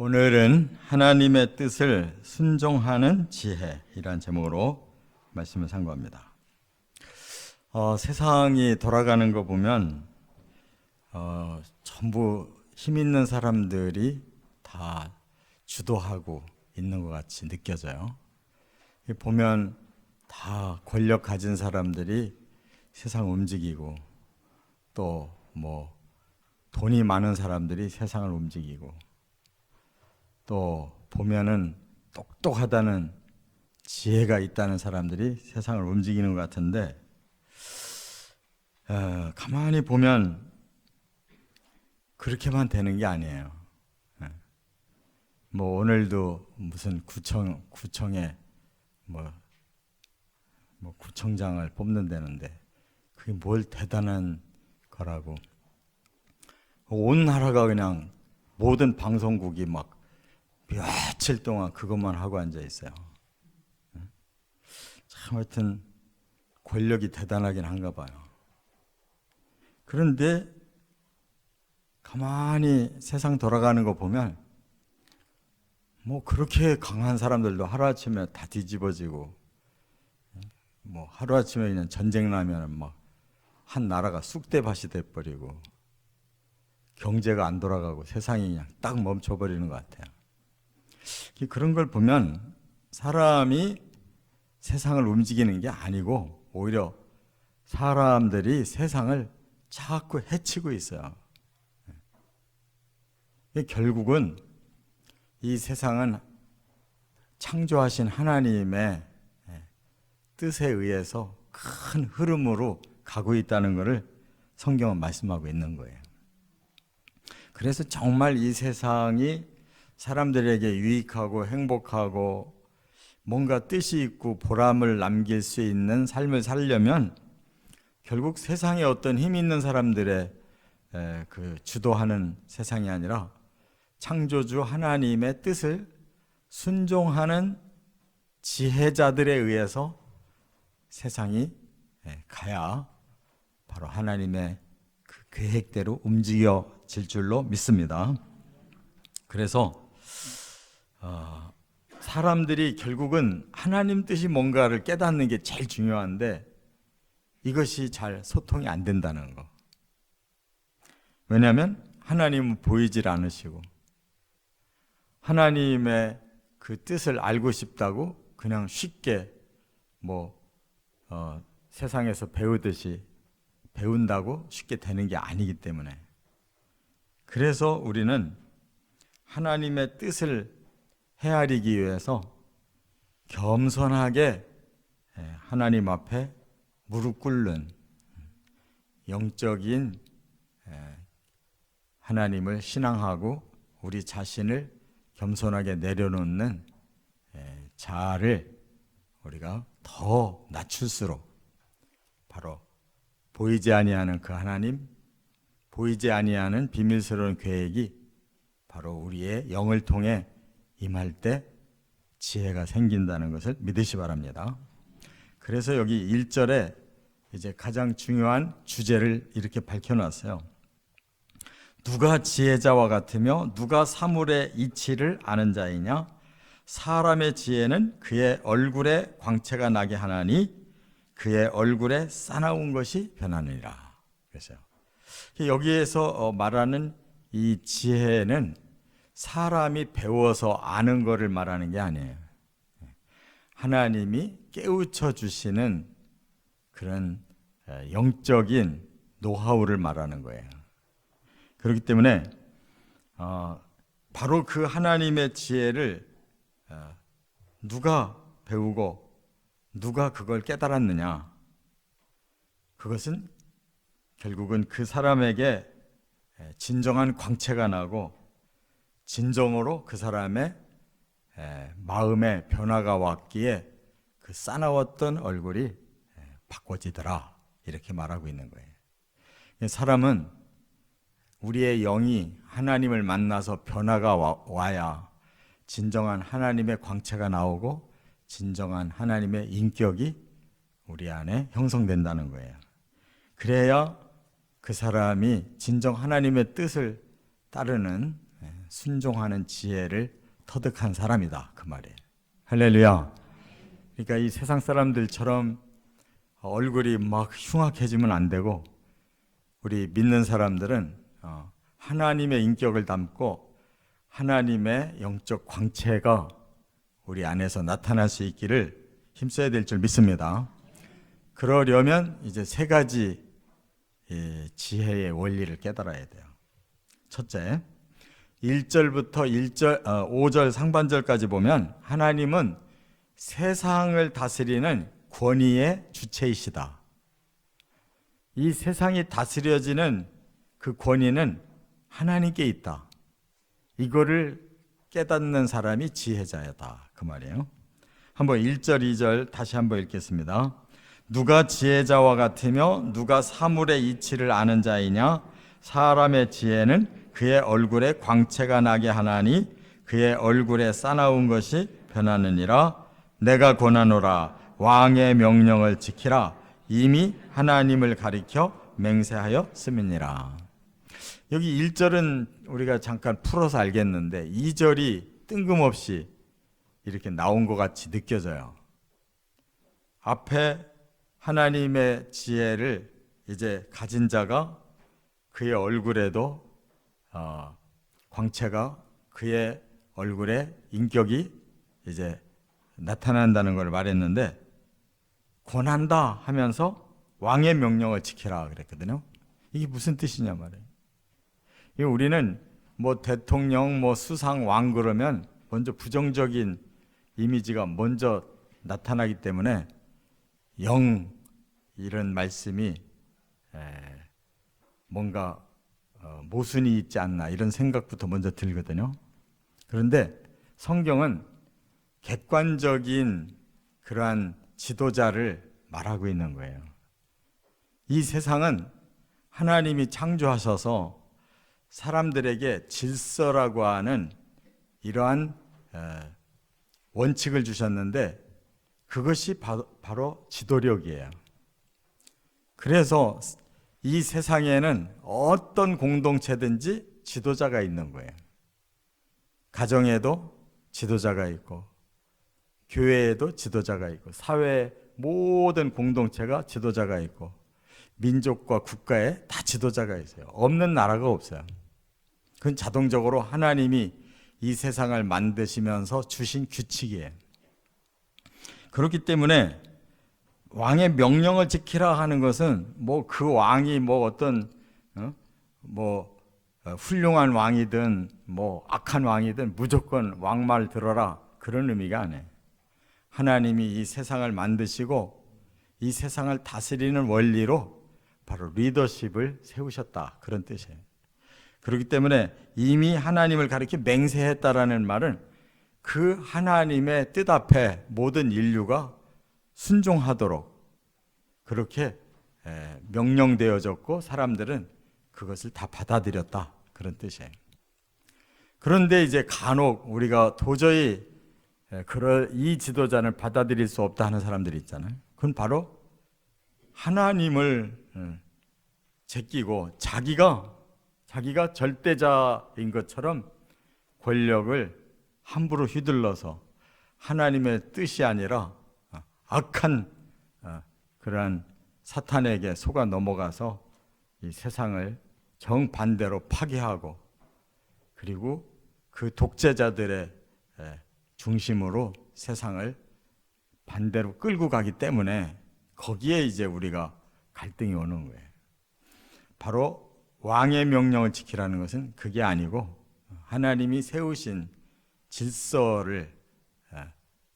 오늘은 하나님의 뜻을 순종하는 지혜이란 제목으로 말씀을 상고합니다. 세상이 돌아가는 거 보면 전부 힘 있는 사람들이 다 주도하고 있는 것 같이 느껴져요. 보면 다 권력 가진 사람들이 세상을 움직이고 또 돈이 많은 사람들이 세상을 움직이고 또 보면은 똑똑하다는 지혜가 있다는 사람들이 세상을 움직이는 것 같은데 가만히 보면 그렇게만 되는 게 아니에요. 오늘도 무슨 구청에 구청장을 뽑는다는데 그게 뭘 대단한 거라고. 온 나라가 그냥 모든 방송국이 막 며칠 동안 그것만 하고 앉아 있어요. 참 하여튼 권력이 대단하긴 한가 봐요. 그런데 가만히 세상 돌아가는 거 보면 그렇게 강한 사람들도 하루아침에 다 뒤집어지고 하루아침에 그냥 전쟁 나면 한 나라가 쑥대밭이 돼버리고 경제가 안 돌아가고 세상이 그냥 딱 멈춰버리는 것 같아요. 그런 걸 보면 사람이 세상을 움직이는 게 아니고 오히려 사람들이 세상을 자꾸 해치고 있어요. 결국은 이 세상은 창조하신 하나님의 뜻에 의해서 큰 흐름으로 가고 있다는 것을 성경은 말씀하고 있는 거예요. 그래서 정말 이 세상이 사람들에게 유익하고 행복하고 뭔가 뜻이 있고 보람을 남길 수 있는 삶을 살려면 결국 세상에 어떤 힘 있는 사람들의 주도하는 세상이 아니라 창조주 하나님의 뜻을 순종하는 지혜자들에 의해서 세상이 가야 바로 하나님의 그 계획대로 움직여질 줄로 믿습니다. 그래서 사람들이 결국은 하나님 뜻이 뭔가를 깨닫는 게 제일 중요한데 이것이 잘 소통이 안 된다는 거. 왜냐하면 하나님은 보이질 않으시고 하나님의 그 뜻을 알고 싶다고 그냥 쉽게 세상에서 배우듯이 배운다고 쉽게 되는 게 아니기 때문에 그래서 우리는 하나님의 뜻을 헤아리기 위해서 겸손하게 하나님 앞에 무릎 꿇는 영적인 하나님을 신앙하고 우리 자신을 겸손하게 내려놓는 자아를 우리가 더 낮출수록 바로 보이지 아니하는 그 하나님, 보이지 아니하는 비밀스러운 계획이 바로 우리의 영을 통해 임할 때 지혜가 생긴다는 것을 믿으시 바랍니다. 그래서 여기 1절에 이제 가장 중요한 주제를 이렇게 밝혀놨어요. 누가 지혜자와 같으며 누가 사물의 이치를 아는 자이냐? 사람의 지혜는 그의 얼굴에 광채가 나게 하나니 그의 얼굴에 싸나운 것이 변하느니라. 그래서 여기에서 말하는 이 지혜는 사람이 배워서 아는 것을 말하는 게 아니에요. 하나님이 깨우쳐 주시는 그런 영적인 노하우를 말하는 거예요. 그렇기 때문에 바로 그 하나님의 지혜를 누가 배우고 누가 그걸 깨달았느냐? 그것은 결국은 그 사람에게 진정한 광채가 나고 진정으로 그 사람의 마음의 변화가 왔기에 그 싸나웠던 얼굴이 바꿔지더라 이렇게 말하고 있는 거예요. 사람은 우리의 영이 하나님을 만나서 변화가 와야 진정한 하나님의 광채가 나오고 진정한 하나님의 인격이 우리 안에 형성된다는 거예요. 그래야 그 사람이 진정 하나님의 뜻을 따르는 순종하는 지혜를 터득한 사람이다 그 말이에요. 할렐루야. 그러니까 이 세상 사람들처럼 얼굴이 막 흉악해지면 안 되고, 우리 믿는 사람들은 하나님의 인격을 담고 하나님의 영적 광채가 우리 안에서 나타날 수 있기를 힘써야 될 줄 믿습니다. 그러려면 이제 세 가지 지혜의 원리를 깨달아야 돼요. 첫째, 1절부터 5절 상반절까지 보면 하나님은 세상을 다스리는 권위의 주체이시다. 이 세상이 다스려지는 그 권위는 하나님께 있다. 이거를 깨닫는 사람이 지혜자다 그 말이에요. 한번 1절 2절 다시 한번 읽겠습니다. 누가 지혜자와 같으며 누가 사물의 이치를 아는 자이냐? 사람의 지혜는 그의 얼굴에 광채가 나게 하나니 그의 얼굴에 싸나운 것이 변하느니라. 내가 권하노라. 왕의 명령을 지키라. 이미 하나님을 가리켜 맹세하여 씀이니라. 여기 1절은 우리가 잠깐 풀어서 알겠는데 2절이 뜬금없이 이렇게 나온 것 같이 느껴져요. 앞에 하나님의 지혜를 이제 가진 자가 그의 얼굴에도 광채가, 그의 얼굴에 인격이 이제 나타난다는 걸 말했는데, 권한다 하면서 왕의 명령을 지키라 그랬거든요. 이게 무슨 뜻이냐 말이에요. 우리는 뭐 대통령, 뭐 수상, 왕 그러면 먼저 부정적인 이미지가 먼저 나타나기 때문에 영 이런 말씀이 뭔가 모순이 있지 않나 이런 생각부터 먼저 들거든요. 그런데 성경은 객관적인 그러한 지도자를 말하고 있는 거예요. 이 세상은 하나님이 창조하셔서 사람들에게 질서라고 하는 이러한 원칙을 주셨는데 그것이 바로 지도력이에요. 그래서 이 세상에는 어떤 공동체든지 지도자가 있는 거예요. 가정에도 지도자가 있고, 교회에도 지도자가 있고, 사회 모든 공동체가 지도자가 있고, 민족과 국가에 다 지도자가 있어요. 없는 나라가 없어요. 그건 자동적으로 하나님이 이 세상을 만드시면서 주신 규칙이에요. 그렇기 때문에 왕의 명령을 지키라 하는 것은 뭐 그 왕이 뭐 어떤 훌륭한 왕이든 뭐 악한 왕이든 무조건 왕말 들어라 그런 의미가 아니에요. 하나님이 이 세상을 만드시고 이 세상을 다스리는 원리로 바로 리더십을 세우셨다 그런 뜻이에요. 그렇기 때문에 이미 하나님을 가리켜 맹세했다라는 말은 그 하나님의 뜻 앞에 모든 인류가 순종하도록 그렇게 명령되어졌고 사람들은 그것을 다 받아들였다 그런 뜻이에요. 그런데 이제 간혹 우리가 도저히 이 지도자를 받아들일 수 없다 하는 사람들이 있잖아요. 그건 바로 하나님을 제끼고 자기가 절대자인 것처럼 권력을 함부로 휘둘러서 하나님의 뜻이 아니라 악한 그러한 사탄에게 속아 넘어가서 이 세상을 정반대로 파괴하고 그리고 그 독재자들의 중심으로 세상을 반대로 끌고 가기 때문에 거기에 이제 우리가 갈등이 오는 거예요. 바로 왕의 명령을 지키라는 것은 그게 아니고 하나님이 세우신 질서를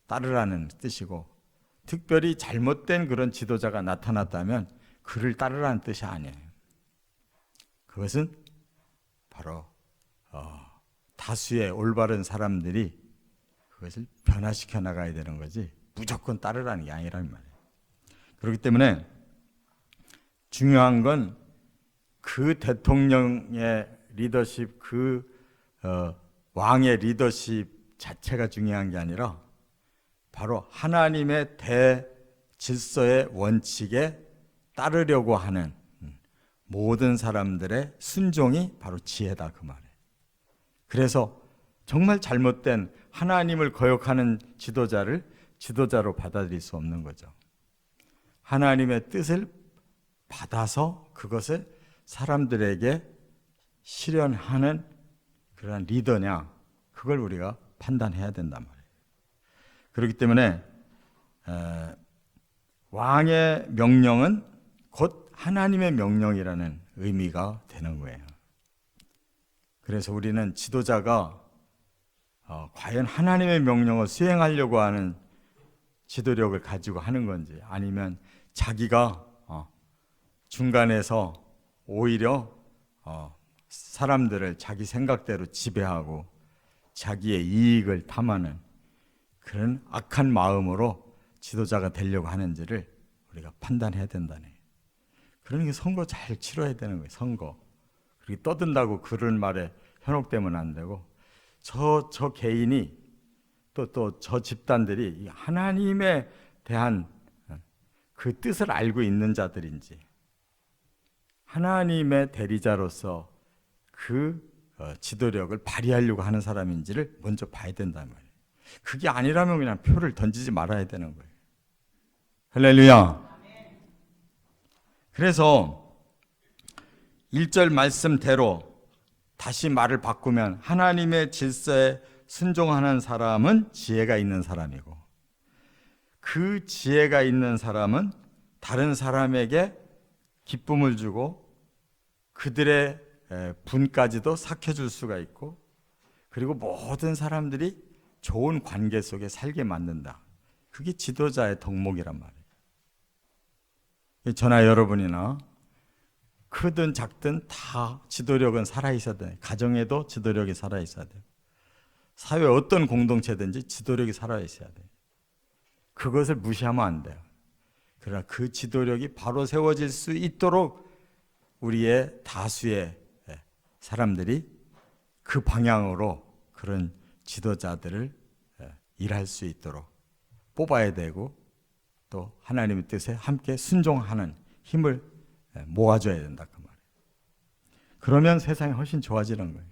따르라는 뜻이고, 특별히 잘못된 그런 지도자가 나타났다면 그를 따르라는 뜻이 아니에요. 그것은 바로 다수의 올바른 사람들이 그것을 변화시켜 나가야 되는 거지 무조건 따르라는 게 아니라는 말이에요. 그렇기 때문에 중요한 건 그 대통령의 리더십, 그 왕의 리더십 자체가 중요한 게 아니라 바로 하나님의 대질서의 원칙에 따르려고 하는 모든 사람들의 순종이 바로 지혜다 그 말이에요. 그래서 정말 잘못된 하나님을 거역하는 지도자를 지도자로 받아들일 수 없는 거죠. 하나님의 뜻을 받아서 그것을 사람들에게 실현하는 그런 리더냐, 그걸 우리가 판단해야 된단 말이에요. 그렇기 때문에 왕의 명령은 곧 하나님의 명령이라는 의미가 되는 거예요. 그래서 우리는 지도자가 과연 하나님의 명령을 수행하려고 하는 지도력을 가지고 하는 건지, 아니면 자기가 중간에서 오히려 사람들을 자기 생각대로 지배하고 자기의 이익을 탐하는 그런 악한 마음으로 지도자가 되려고 하는지를 우리가 판단해야 된다네. 그러니까 선거 잘 치러야 되는 거예요. 선거. 그렇게 떠든다고 그런 말에 현혹되면 안 되고, 저 개인이 또 저 집단들이 하나님에 대한 그 뜻을 알고 있는 자들인지, 하나님의 대리자로서 그 지도력을 발휘하려고 하는 사람인지를 먼저 봐야 된다는 거예요. 그게 아니라면 그냥 표를 던지지 말아야 되는 거예요. 할렐루야. 그래서 1절 말씀대로 다시 말을 바꾸면, 하나님의 질서에 순종하는 사람은 지혜가 있는 사람이고, 그 지혜가 있는 사람은 다른 사람에게 기쁨을 주고 그들의 분까지도 삭혀줄 수가 있고, 그리고 모든 사람들이 좋은 관계 속에 살게 만든다. 그게 지도자의 덕목이란 말이에요. 저나 여러분이나 크든 작든 다 지도력은 살아있어야 돼요. 가정에도 지도력이 살아있어야 돼요. 사회 어떤 공동체든지 지도력이 살아있어야 돼요. 그것을 무시하면 안 돼요. 그러나 그 지도력이 바로 세워질 수 있도록 우리의 다수의 사람들이 그 방향으로 그런 지도자들을 일할 수 있도록 뽑아야 되고, 또 하나님의 뜻에 함께 순종하는 힘을 모아줘야 된다, 그 말이에요. 그러면 세상이 훨씬 좋아지는 거예요.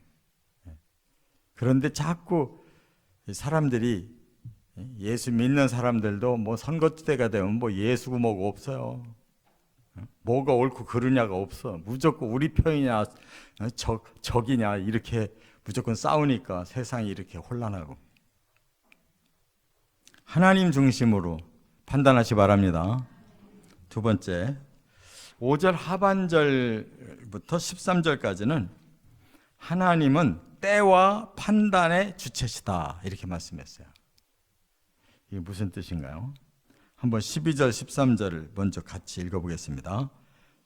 그런데 자꾸 사람들이, 예수 믿는 사람들도 뭐 선거 때가 되면 뭐 예수고 뭐고 없어요. 뭐가 옳고 그르냐가 없어. 무조건 우리 편이냐 적이냐 이렇게 무조건 싸우니까 세상이 이렇게 혼란하고. 하나님 중심으로 판단하시 바랍니다. 두 번째, 5절 하반절부터 13절까지는 하나님은 때와 판단의 주체시다, 이렇게 말씀했어요. 이게 무슨 뜻인가요? 한번 12절 13절을 먼저 같이 읽어보겠습니다.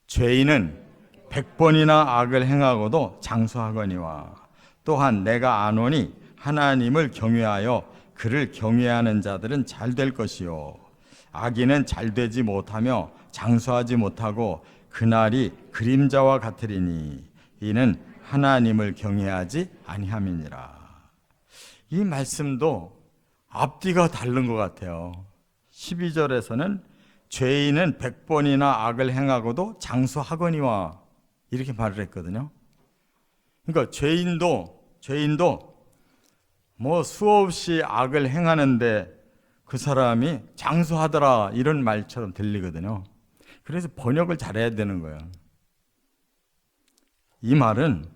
죄인은 100번이나 악을 행하고도 장수하거니와, 또한 내가 아노니 하나님을 경외하여 그를 경외하는 자들은 잘 될 것이요, 악인은 잘 되지 못하며 장수하지 못하고 그날이 그림자와 같으리니 이는 하나님을 경외하지 아니함이니라. 이 말씀도 앞뒤가 다른 것 같아요. 12절에서는 죄인은 100번이나 악을 행하고도 장수하거니와 이렇게 말을 했거든요. 그러니까 죄인도 뭐 수없이 악을 행하는데 그 사람이 장수하더라, 이런 말처럼 들리거든요. 그래서 번역을 잘해야 되는 거예요. 이 말은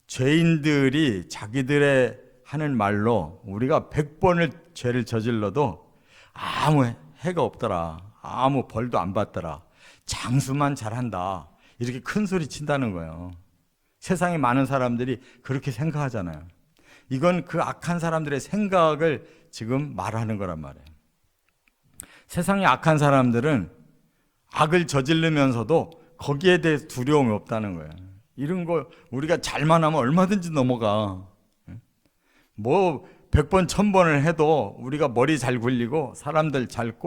죄인들이 자기들의 하는 말로 우리가 100번을 죄를 저질러도 아무 해가 없더라, 아무 벌도 안 받더라, 장수만 잘한다, 이렇게 큰 소리 친다는 거예요. 세상에 많은 사람들이 그렇게 생각하잖아요. 이건 그 악한 사람들의 생각을 지금 말하는 거란 말이에요. 세상에 악한 사람들은 악을 저지르면서도 거기에 대해 두려움이 없다는 거예요. 이런 거 우리가 잘만 하면 얼마든지 넘어가. 뭐 100번 1000번을 해도 우리가 머리 잘 굴리고 사람들 잘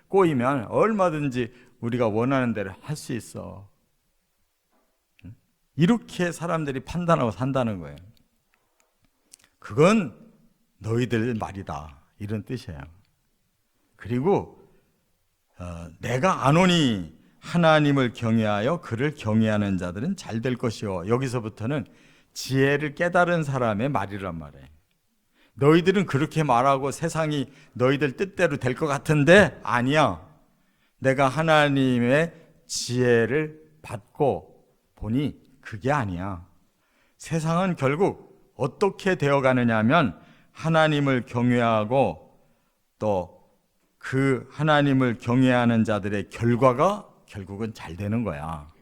꼬이면 얼마든지 우리가 원하는 대로 할 수 있어. 이렇게 사람들이 판단하고 산다는 거예요. 그건 너희들 말이다, 이런 뜻이에요. 그리고 내가 아노니 하나님을 경외하여 그를 경외하는 자들은 잘 될 것이요, 여기서부터는 지혜를 깨달은 사람의 말이란 말이에요. 너희들은 그렇게 말하고 세상이 너희들 뜻대로 될 것 같은데 아니야. 내가 하나님의 지혜를 받고 보니 그게 아니야. 세상은 결국 어떻게 되어가느냐 하면 하나님을 경외하고 또 그 하나님을 경외하는 자들의 결과가 결국은 잘 되는 거야.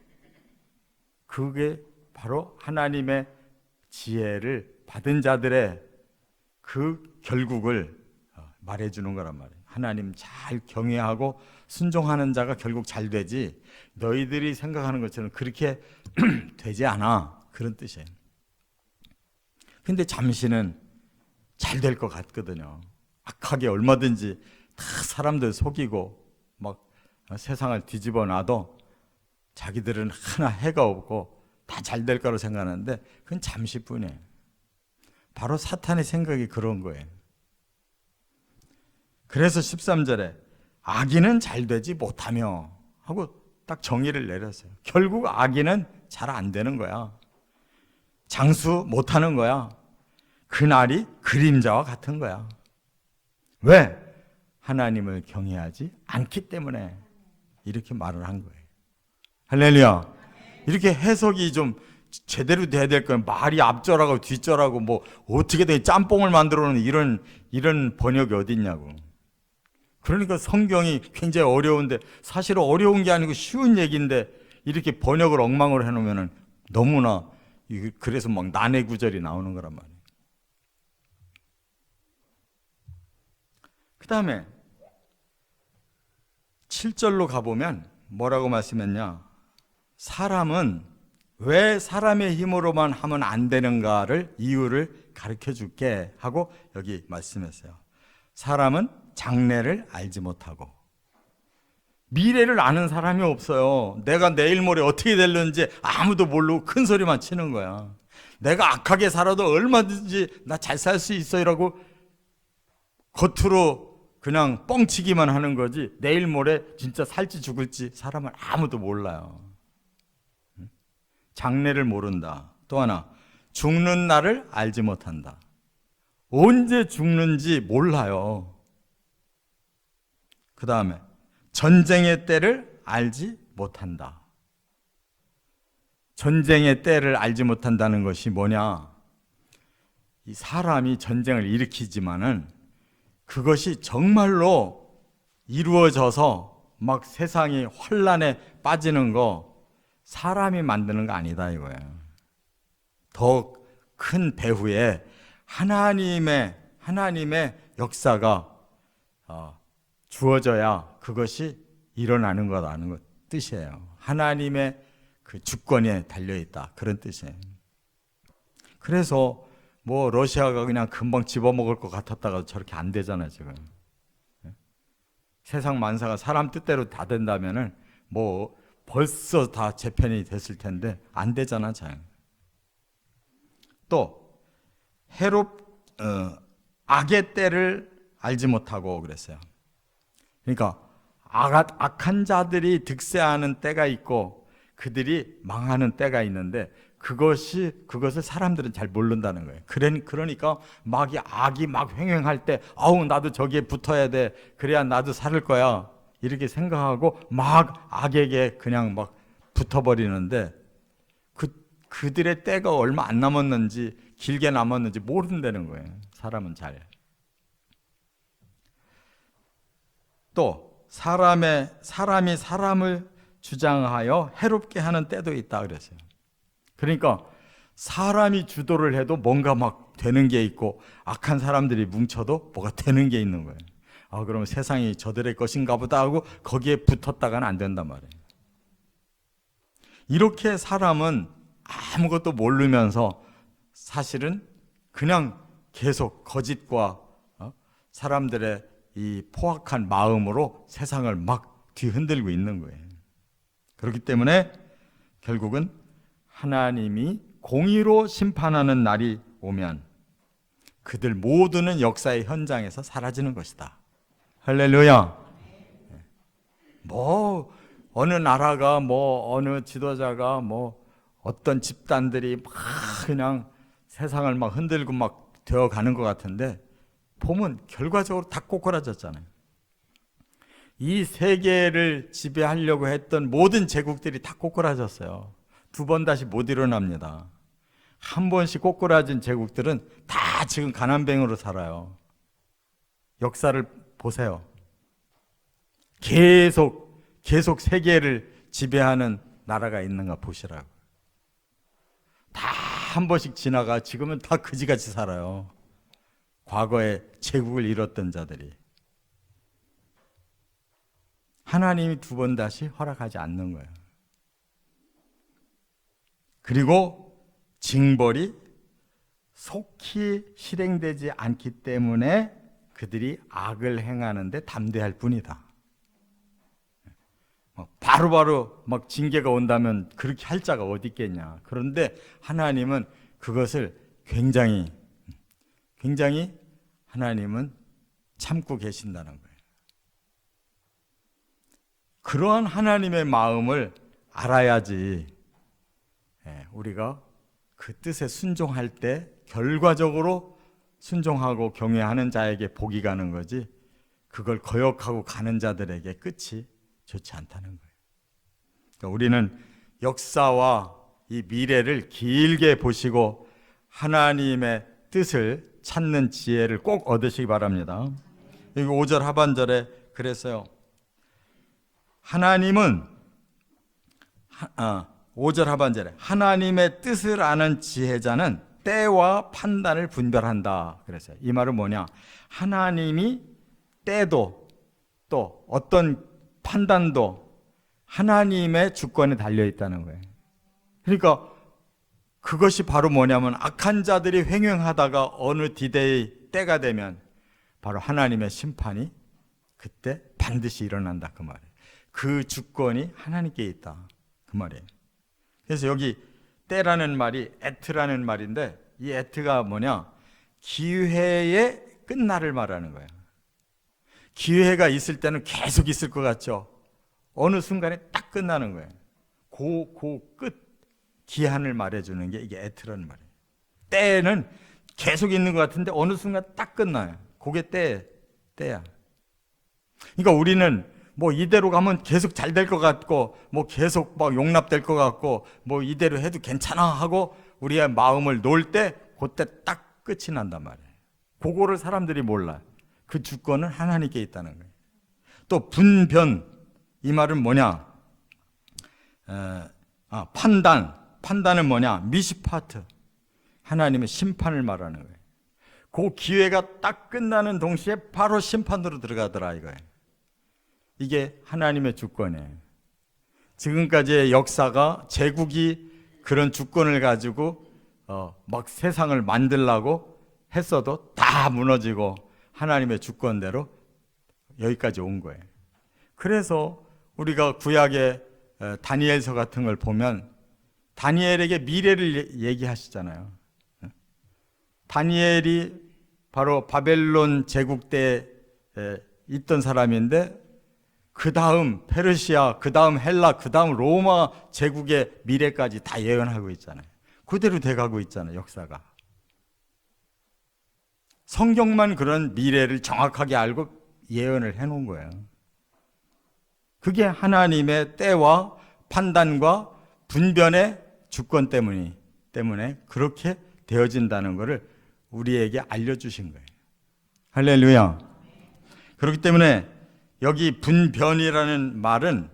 그게 바로 하나님의 지혜를 받은 자들의 그 결국을 말해주는 거란 말이에요. 하나님 잘 경외하고 순종하는 자가 결국 잘 되지, 너희들이 생각하는 것처럼 그렇게 되지 않아. 그런 뜻이에요. 근데 잠시는 잘 될 것 같거든요. 악하게 얼마든지 다 사람들 속이고 막 세상을 뒤집어 놔도 자기들은 하나 해가 없고 다 잘 될 거라고 생각하는데 그건 잠시뿐이에요. 바로 사탄의 생각이 그런 거예요. 그래서 13절에 악인은 잘 되지 못하며 하고 딱 정의를 내렸어요. 결국 악인은 잘 안 되는 거야. 장수 못하는 거야. 그날이 그림자와 같은 거야. 왜? 하나님을 경외하지 않기 때문에 이렇게 말을 한 거예요. 할렐루야. 이렇게 해석이 좀 제대로 돼야 될 거예요. 말이 앞절하고 뒷절하고 뭐 어떻게 돼 짬뽕을 만들어 놓는 이런 번역이 어디 있냐고. 그러니까 성경이 굉장히 어려운데, 사실 어려운 게 아니고 쉬운 얘기인데 이렇게 번역을 엉망으로 해놓으면 너무나, 그래서 막 난해 구절이 나오는 거란 말이에요. 그 다음에 7절로 가보면 뭐라고 말씀했냐. 사람은 왜 사람의 힘으로만 하면 안 되는가를 이유를 가르쳐 줄게 하고 여기 말씀했어요. 사람은 장래를 알지 못하고, 미래를 아는 사람이 없어요. 내가 내일 모레 어떻게 될는지 아무도 모르고 큰 소리만 치는 거야. 내가 악하게 살아도 얼마든지 나 잘 살 수 있어 이라고 겉으로 그냥 뻥치기만 하는 거지, 내일 모레 진짜 살지 죽을지 사람은 아무도 몰라요. 장래를 모른다. 또 하나, 죽는 날을 알지 못한다. 언제 죽는지 몰라요. 그 다음에 전쟁의 때를 알지 못한다. 전쟁의 때를 알지 못한다는 것이 뭐냐. 이 사람이 전쟁을 일으키지만은 그것이 정말로 이루어져서 막 세상이 혼란에 빠지는 거 사람이 만드는 거 아니다 이거예요. 더 큰 배후에 하나님의 역사가 주어져야 그것이 일어나는 거라는 것 뜻이에요. 하나님의 그 주권에 달려 있다, 그런 뜻이에요. 그래서 뭐 러시아가 그냥 금방 집어먹을 것 같았다가 저렇게 안 되잖아요 지금. 세상 만사가 사람 뜻대로 다 된다면은 뭐 벌써 다 재편이 됐을 텐데 안 되잖아 잘. 또 악의 때를 알지 못하고 그랬어요. 그러니까 악한 자들이 득세하는 때가 있고 그들이 망하는 때가 있는데 그것을 사람들은 잘 모른다는 거예요. 그러니까 악이 막 횡행할 때 아우 나도 저기에 붙어야 돼, 그래야 나도 살 거야 이렇게 생각하고 막 악에게 그냥 막 붙어버리는데 그들의 때가 얼마 안 남았는지 길게 남았는지 모른다는 거예요. 사람은 잘. 또 사람이 사람을 주장하여 해롭게 하는 때도 있다 그랬어요. 그러니까 사람이 주도를 해도 뭔가 막 되는 게 있고 악한 사람들이 뭉쳐도 뭐가 되는 게 있는 거예요. 그러면 세상이 저들의 것인가 보다 하고 거기에 붙었다가는 안 된단 말이에요. 이렇게 사람은 아무것도 모르면서 사실은 그냥 계속 거짓과 사람들의 이 포악한 마음으로 세상을 막 뒤흔들고 있는 거예요. 그렇기 때문에 결국은 하나님이 공의로 심판하는 날이 오면 그들 모두는 역사의 현장에서 사라지는 것이다. 할렐루야. 뭐 어느 나라가 뭐 어느 지도자가 뭐 어떤 집단들이 막 그냥 세상을 막 흔들고 막 되어가는 것 같은데 보면 결과적으로 다 꼬꾸라졌잖아요. 이 세계를 지배하려고 했던 모든 제국들이 다 꼬꾸라졌어요. 두 번 다시 못 일어납니다. 한 번씩 꼬꾸라진 제국들은 다 지금 가난뱅이로 살아요. 역사를 보세요. 계속 세계를 지배하는 나라가 있는가 보시라고. 다 한 번씩 지나가 지금은 다 그지같이 살아요. 과거에 제국을 이뤘던 자들이. 하나님이 두 번 다시 허락하지 않는 거예요. 그리고 징벌이 속히 실행되지 않기 때문에 그들이 악을 행하는데 담대할 뿐이다. 바로바로 막 징계가 온다면 그렇게 할 자가 어디 있겠냐. 그런데 하나님은 그것을 굉장히 하나님은 참고 계신다는 거예요. 그러한 하나님의 마음을 알아야지 우리가 그 뜻에 순종할 때 결과적으로 순종하고 경외하는 자에게 복이 가는 거지, 그걸 거역하고 가는 자들에게 끝이 좋지 않다는 거예요. 그러니까 우리는 역사와 이 미래를 길게 보시고 하나님의 뜻을 찾는 지혜를 꼭 얻으시기 바랍니다. 여기 5절 하반절에 그랬어요. 하나님은 5절 하반절에 하나님의 뜻을 아는 지혜자는 때와 판단을 분별한다 그랬어요. 이 말은 뭐냐? 하나님이 때도 또 어떤 판단도 하나님의 주권에 달려 있다는 거예요. 그러니까 그것이 바로 뭐냐면 악한 자들이 횡행하다가 어느 디데이 때가 되면 바로 하나님의 심판이 그때 반드시 일어난다 그 말이에요. 그 주권이 하나님께 있다 그 말이에요. 그래서 여기 때라는 말이 에트라는 말인데 이 에트가 뭐냐? 기회의 끝날을 말하는 거예요. 기회가 있을 때는 계속 있을 것 같죠? 어느 순간에 딱 끝나는 거예요. 끝 기한을 말해주는 게 이게 에트라는 말이에요. 때는 계속 있는 것 같은데 어느 순간 딱 끝나요. 그게 때야. 그러니까 우리는 뭐 이대로 가면 계속 잘 될 것 같고 뭐 계속 막 용납될 것 같고 뭐 이대로 해도 괜찮아 하고 우리의 마음을 놓을 때 그때 딱 끝이 난단 말이에요. 그거를 사람들이 몰라요. 그 주권은 하나님께 있다는 거예요. 또 분변, 이 말은 뭐냐? 판단은 뭐냐? 미시파트, 하나님의 심판을 말하는 거예요. 그 기회가 딱 끝나는 동시에 바로 심판으로 들어가더라 이거예요. 이게 하나님의 주권이에요. 지금까지의 역사가 제국이 그런 주권을 가지고 막 세상을 만들려고 했어도 다 무너지고 하나님의 주권대로 여기까지 온 거예요. 그래서 우리가 구약의 다니엘서 같은 걸 보면 다니엘에게 미래를 얘기하시잖아요. 다니엘이 바로 바벨론 제국 때 있던 사람인데 그 다음 페르시아, 그 다음 헬라, 그 다음 로마 제국의 미래까지 다 예언하고 있잖아요. 그대로 돼가고 있잖아요, 역사가. 성경만 그런 미래를 정확하게 알고 예언을 해놓은 거예요. 그게 하나님의 때와 판단과 분변의 주권 때문에 그렇게 되어진다는 것을 우리에게 알려주신 거예요. 할렐루야. 그렇기 때문에 여기 분변이라는 말은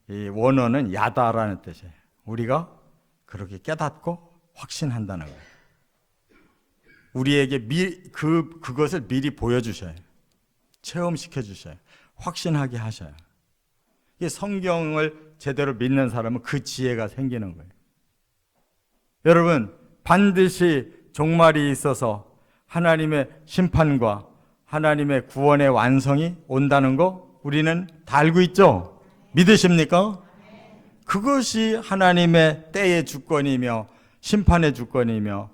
이 원어는 야다라는 뜻이에요. 우리가 그렇게 깨닫고 확신한다는 거예요. 우리에게 그것을 미리 보여주셔요. 체험시켜 주셔요. 확신하게 하셔요. 이 성경을 제대로 믿는 사람은 그 지혜가 생기는 거예요. 여러분, 반드시 종말이 있어서 하나님의 심판과 하나님의 구원의 완성이 온다는 거 우리는 다 알고 있죠? 믿으십니까? 그것이 하나님의 때의 주권이며 심판의 주권이며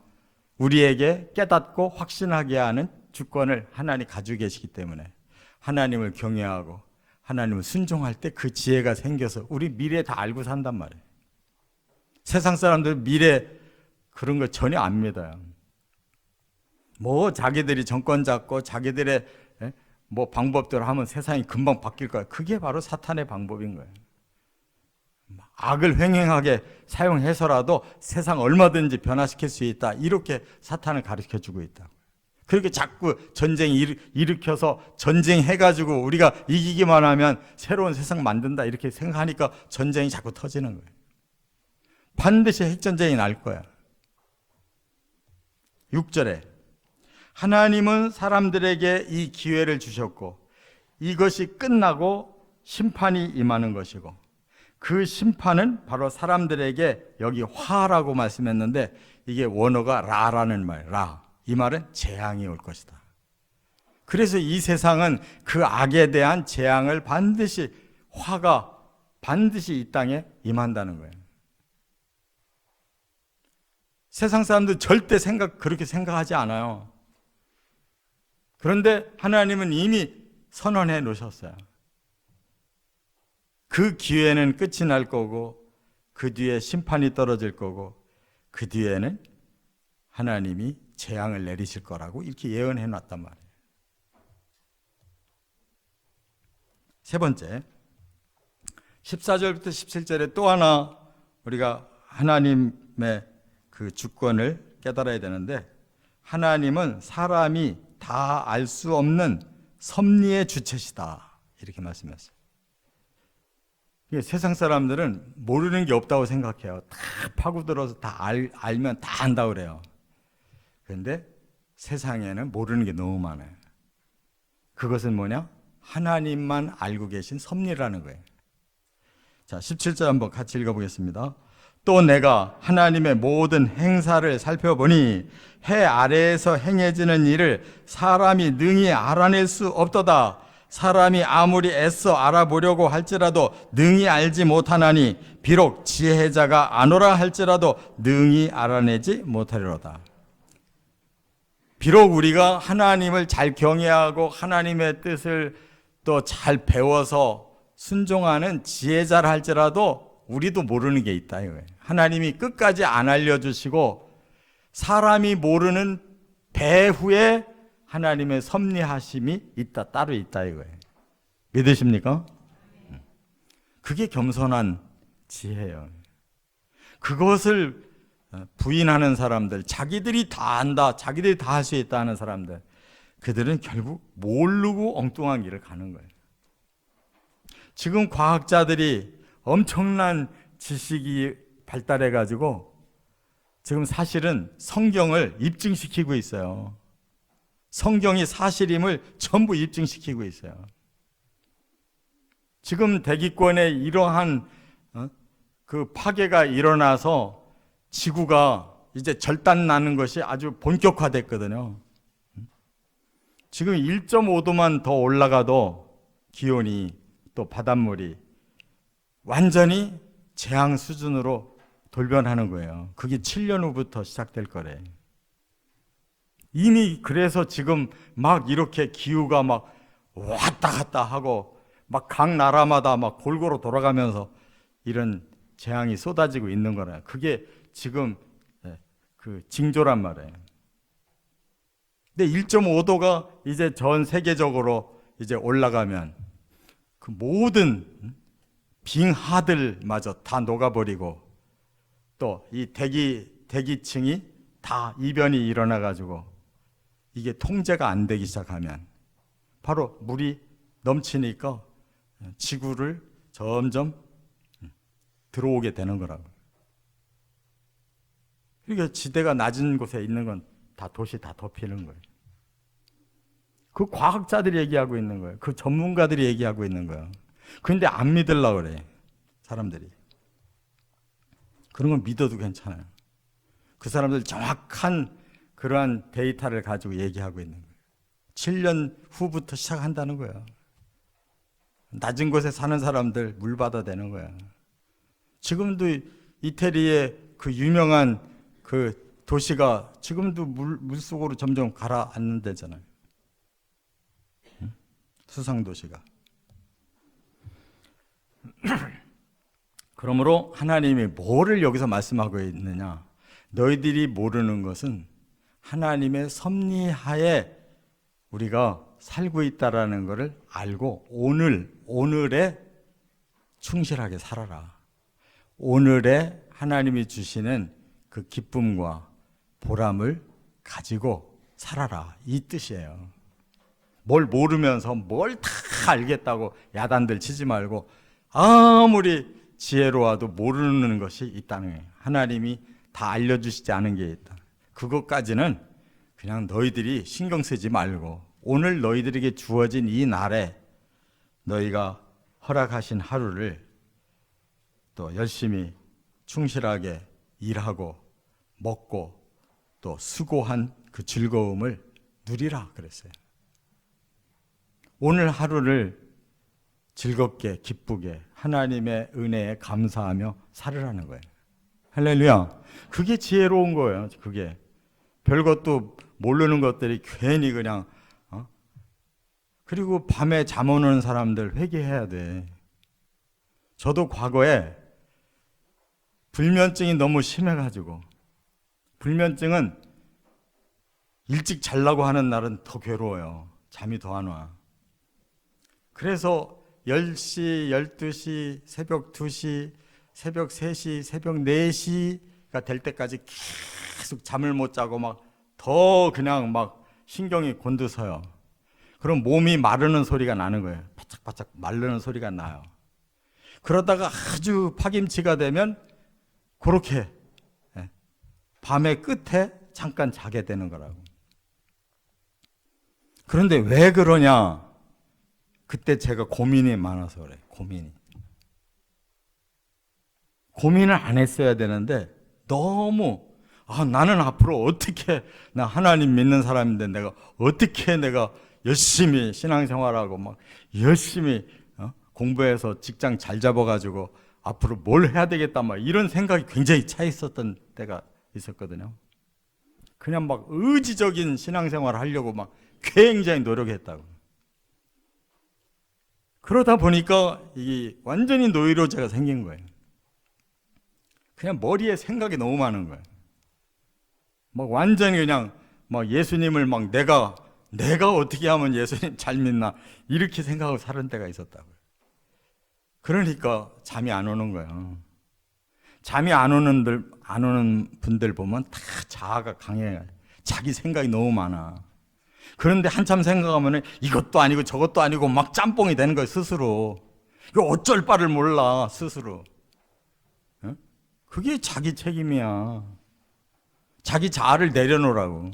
우리에게 깨닫고 확신하게 하는 주권을 하나님이 가지고 계시기 때문에 하나님을 경외하고 하나님을 순종할 때 그 지혜가 생겨서 우리 미래 다 알고 산단 말이에요. 세상 사람들은 미래 그런 거 전혀 안 믿어요. 뭐 자기들이 정권 잡고 자기들의 뭐 방법대로 하면 세상이 금방 바뀔 거야. 그게 바로 사탄의 방법인 거예요. 악을 횡행하게 사용해서라도 세상 얼마든지 변화시킬 수 있다. 이렇게 사탄을 가르쳐주고 있다. 그렇게 자꾸 전쟁 일으켜서 전쟁해가지고 우리가 이기기만 하면 새로운 세상 만든다 이렇게 생각하니까 전쟁이 자꾸 터지는 거예요. 반드시 핵전쟁이 날 거야. 6절에 하나님은 사람들에게 이 기회를 주셨고 이것이 끝나고 심판이 임하는 것이고 그 심판은 바로 사람들에게 여기 화라고 말씀했는데 이게 원어가 라라는 말, 라. 이 말은 재앙이 올 것이다. 그래서 이 세상은 그 악에 대한 재앙을 반드시 화가 반드시 이 땅에 임한다는 거예요. 세상 사람들 절대 그렇게 생각하지 않아요. 그런데 하나님은 이미 선언해 놓으셨어요. 그 기회는 끝이 날 거고 그 뒤에 심판이 떨어질 거고 그 뒤에는 하나님이 재앙을 내리실 거라고 이렇게 예언해 놨단 말이에요. 세 번째 14절부터 17절에 또 하나 우리가 하나님의 그 주권을 깨달아야 되는데 하나님은 사람이 다 알 수 없는 섭리의 주체시다 이렇게 말씀했어요. 세상 사람들은 모르는 게 없다고 생각해요. 다 파고들어서 다 알면 다 안다고 그래요. 그런데 세상에는 모르는 게 너무 많아요. 그것은 뭐냐? 하나님만 알고 계신 섭리라는 거예요. 자, 17절 한번 같이 읽어보겠습니다. 또 내가 하나님의 모든 행사를 살펴보니 해 아래에서 행해지는 일을 사람이 능히 알아낼 수 없도다. 사람이 아무리 애써 알아보려고 할지라도 능히 알지 못하나니 비록 지혜자가 아노라 할지라도 능히 알아내지 못하리로다. 비록 우리가 하나님을 잘 경외하고 하나님의 뜻을 또 잘 배워서 순종하는 지혜자라 할지라도 우리도 모르는 게 있다 이거예요. 하나님이 끝까지 안 알려주시고 사람이 모르는 배후에 하나님의 섭리하심이 있다, 따로 있다 이거예요. 믿으십니까? 그게 겸손한 지혜예요. 그것을 부인하는 사람들, 자기들이 다 안다, 자기들이 다 할 수 있다 하는 사람들, 그들은 결국 모르고 엉뚱한 길을 가는 거예요. 지금 과학자들이 엄청난 지식이 발달해가지고 지금 사실은 성경을 입증시키고 있어요. 성경이 사실임을 전부 입증시키고 있어요. 지금 대기권에 이러한 그 파괴가 일어나서 지구가 이제 절단 나는 것이 아주 본격화됐거든요. 지금 1.5도만 더 올라가도 기온이 또 바닷물이 완전히 재앙 수준으로 돌변하는 거예요. 그게 7년 후부터 시작될 거래. 이미 그래서 지금 막 이렇게 기후가 막 왔다 갔다 하고 막 각 나라마다 막 골고루 돌아가면서 이런 재앙이 쏟아지고 있는 거라. 그게 지금 그 징조란 말이에요. 근데 1.5도가 이제 전 세계적으로 이제 올라가면 그 모든 빙하들마저 다 녹아버리고 또 이 대기층이 다 이변이 일어나 가지고 이게 통제가 안 되기 시작하면 바로 물이 넘치니까 지구를 점점 들어오게 되는 거라고. 그러니까 지대가 낮은 곳에 있는 건 다 도시 다 덮이는 거예요. 그 과학자들이 얘기하고 있는 거예요. 그 전문가들이 얘기하고 있는 거예요. 그런데 안 믿으려고 그래, 사람들이. 그런 건 믿어도 괜찮아요. 그 사람들 정확한 그러한 데이터를 가지고 얘기하고 있는 거예요. 7년 후부터 시작한다는 거예요. 낮은 곳에 사는 사람들 물 받아 되는 거야. 지금도 이태리의 그 유명한 그 도시가 지금도 물속으로 점점 가라앉는 데잖아요. 수상 도시가. 그러므로 하나님이 뭐를 여기서 말씀하고 있느냐? 너희들이 모르는 것은 하나님의 섭리하에 우리가 살고 있다라는 것을 알고 오늘에 충실하게 살아라. 오늘에 하나님이 주시는 그 기쁨과 보람을 가지고 살아라. 이 뜻이에요. 뭘 모르면서 뭘 다 알겠다고 야단들 치지 말고 아무리 지혜로워도 모르는 것이 있다는 거예요. 하나님이 다 알려주시지 않은 게 있다. 그것까지는 그냥 너희들이 신경 쓰지 말고 오늘 너희들에게 주어진 이 날에 너희가 허락하신 하루를 또 열심히 충실하게 일하고 먹고 또 수고한 그 즐거움을 누리라 그랬어요. 오늘 하루를 즐겁게 기쁘게 하나님의 은혜에 감사하며 살으라는 거예요. 할렐루야. 그게 지혜로운 거예요. 그게 별것도 모르는 것들이 괜히 그냥 그리고 밤에 잠 오는 사람들 회개해야 돼. 저도 과거에 불면증이 너무 심해가지고 불면증은 일찍 자려고 하는 날은 더 괴로워요. 잠이 더 안 와. 그래서 10시, 12시, 새벽 2시, 새벽 3시, 새벽 4시가 될 때까지 계속 잠을 못 자고 막 더 그냥 막 신경이 곤두서요. 그럼 몸이 마르는 소리가 나는 거예요. 바짝바짝 마르는 소리가 나요. 그러다가 아주 파김치가 되면 그렇게 밤의 끝에 잠깐 자게 되는 거라고. 그런데 왜 그러냐? 그때 제가 고민이 많아서 그래. 고민을 안 했어야 되는데 너무 나는 앞으로 어떻게 나 하나님 믿는 사람인데 내가 열심히 신앙생활하고 막 열심히 공부해서 직장 잘 잡아가지고 앞으로 뭘 해야 되겠다 막 이런 생각이 굉장히 차 있었던 때가 있었거든요. 그냥 막 의지적인 신앙생활을 하려고 막 굉장히 노력했다고. 그러다 보니까 이게 완전히 노이로제가 생긴 거예요. 그냥 머리에 생각이 너무 많은 거예요. 막 완전히 그냥 막 예수님을 막 내가 어떻게 하면 예수님 잘 믿나 이렇게 생각하고 사는 때가 있었다고요. 그러니까 잠이 안 오는 거예요. 잠이 안 오는 분들 보면 다 자아가 강해요. 자기 생각이 너무 많아. 그런데 한참 생각하면 이것도 아니고 저것도 아니고 막 짬뽕이 되는 거예요, 스스로. 이거 어쩔 바를 몰라, 스스로. 그게 자기 책임이야. 자기 자아를 내려놓으라고.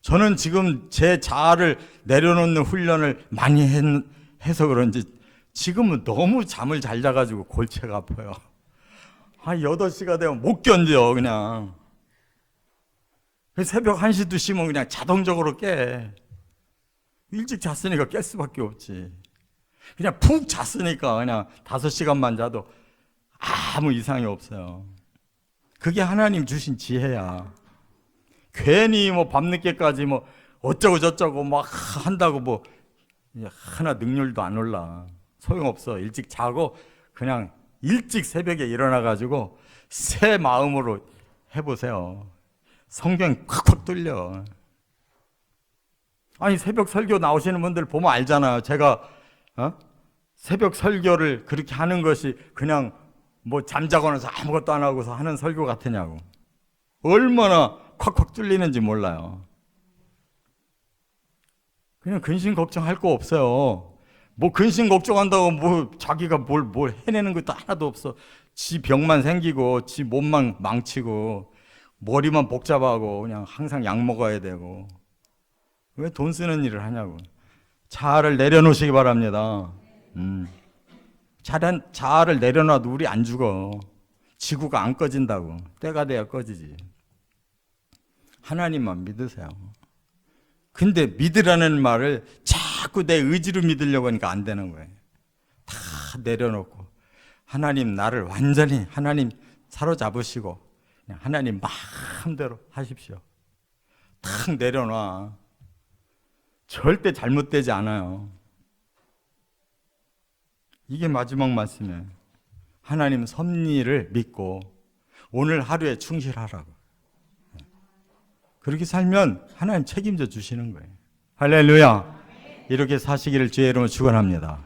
저는 지금 제 자아를 내려놓는 훈련을 많이 해서 그런지 지금은 너무 잠을 잘 자가지고 골체가 아파요. 8시가 되면 못 견뎌, 그냥. 새벽 1시, 2시면 그냥 자동적으로 깨. 일찍 잤으니까 깰 수밖에 없지. 그냥 푹 잤으니까 그냥 5시간만 자도 아무 이상이 없어요. 그게 하나님 주신 지혜야. 괜히 뭐 밤늦게까지 뭐 어쩌고 저쩌고 막 한다고 뭐 하나 능률도 안 올라. 소용없어. 일찍 자고 그냥 일찍 새벽에 일어나가지고 새 마음으로 해보세요. 성경이 콱콱 뚫려. 아니 새벽 설교 나오시는 분들 보면 알잖아요. 제가 새벽 설교를 그렇게 하는 것이 그냥 뭐 잠자고 나서 아무것도 안 하고서 하는 설교 같으냐고. 얼마나 콱콱 뚫리는지 몰라요. 그냥 근심 걱정할 거 없어요. 뭐 근심 걱정한다고 뭐 자기가 뭘 해내는 것도 하나도 없어. 지 병만 생기고 지 몸만 망치고 머리만 복잡하고 그냥 항상 약 먹어야 되고. 왜 돈 쓰는 일을 하냐고. 자아를 내려놓으시기 바랍니다. 자아를 내려놔도 우리 안 죽어. 지구가 안 꺼진다고. 때가 돼야 꺼지지. 하나님만 믿으세요. 근데 믿으라는 말을 자꾸 내 의지로 믿으려고 하니까 안 되는 거예요. 다 내려놓고 하나님 나를 완전히 하나님 사로잡으시고 그냥 하나님 마음대로 하십시오. 탁 내려놔. 절대 잘못되지 않아요. 이게 마지막 말씀이에요. 하나님 섭리를 믿고 오늘 하루에 충실하라고. 그렇게 살면 하나님 책임져 주시는 거예요. 할렐루야. 이렇게 사시기를 주의 이름으로 축원합니다.